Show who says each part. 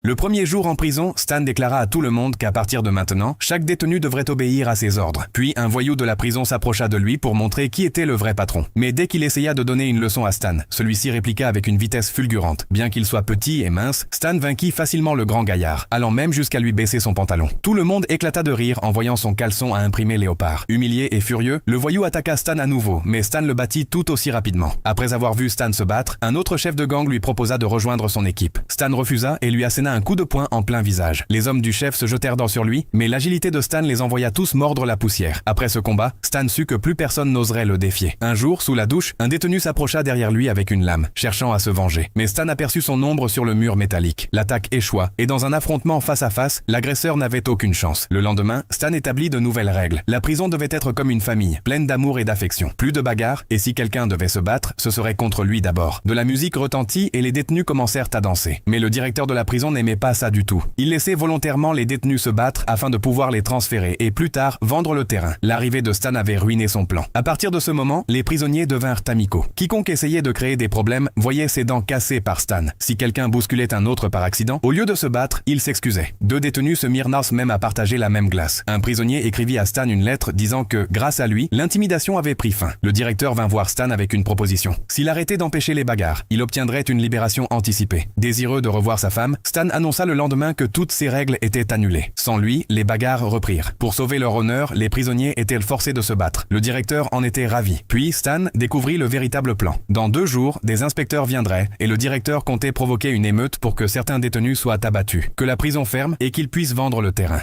Speaker 1: Le premier jour en prison, Stan déclara à tout le monde qu'à partir de maintenant, chaque détenu devrait obéir à ses ordres. Puis, un voyou de la prison s'approcha de lui pour montrer qui était le vrai patron. Mais dès qu'il essaya de donner une leçon à Stan, celui-ci répliqua avec une vitesse fulgurante. Bien qu'il soit petit et mince, Stan vainquit facilement le grand gaillard, allant même jusqu'à lui baisser son pantalon. Tout le monde éclata de rire en voyant son caleçon à imprimer léopard. Humilié et furieux, le voyou attaqua Stan à nouveau, mais Stan le battit tout aussi rapidement. Après avoir vu Stan se battre, un autre chef de gang lui proposa de rejoindre son équipe. Stan refusa et lui asséna un coup de poing en plein visage. Les hommes du chef se jetèrent sur lui, mais l'agilité de Stan les envoya tous mordre la poussière. Après ce combat, Stan sut que plus personne n'oserait le défier. Un jour, sous la douche, un détenu s'approcha derrière lui avec une lame, cherchant à se venger. Mais Stan aperçut son ombre sur le mur métallique. L'attaque échoua, et dans un affrontement face à face, l'agresseur n'avait aucune chance. Le lendemain, Stan établit de nouvelles règles. La prison devait être comme une famille, pleine d'amour et d'affection. Plus de bagarres, et si quelqu'un devait se battre, ce serait contre lui d'abord. De la musique retentit et les détenus commencèrent à danser. Mais le directeur de la prison n'aimait pas ça du tout. Il laissait volontairement les détenus se battre afin de pouvoir les transférer et plus tard vendre le terrain. L'arrivée de Stan avait ruiné son plan. À partir de ce moment, les prisonniers devinrent amicaux. Quiconque essayait de créer des problèmes voyait ses dents cassées par Stan. Si quelqu'un bousculait un autre par accident, au lieu de se battre, il s'excusait. Deux détenus se mirent même à partager la même glace. Un prisonnier écrivit à Stan une lettre disant que, grâce à lui, l'intimidation avait pris fin. Le directeur vint voir Stan avec une proposition. S'il arrêtait d'empêcher les bagarres, il obtiendrait une libération anticipée. Désireux de revoir sa femme, Stan annonça le lendemain que toutes ces règles étaient annulées. Sans lui, les bagarres reprirent. Pour sauver leur honneur, les prisonniers étaient forcés de se battre. Le directeur en était ravi. Puis Stan découvrit le véritable plan. Dans 2 jours, des inspecteurs viendraient et le directeur comptait provoquer une émeute pour que certains détenus soient abattus, que la prison ferme et qu'ils puissent vendre le terrain.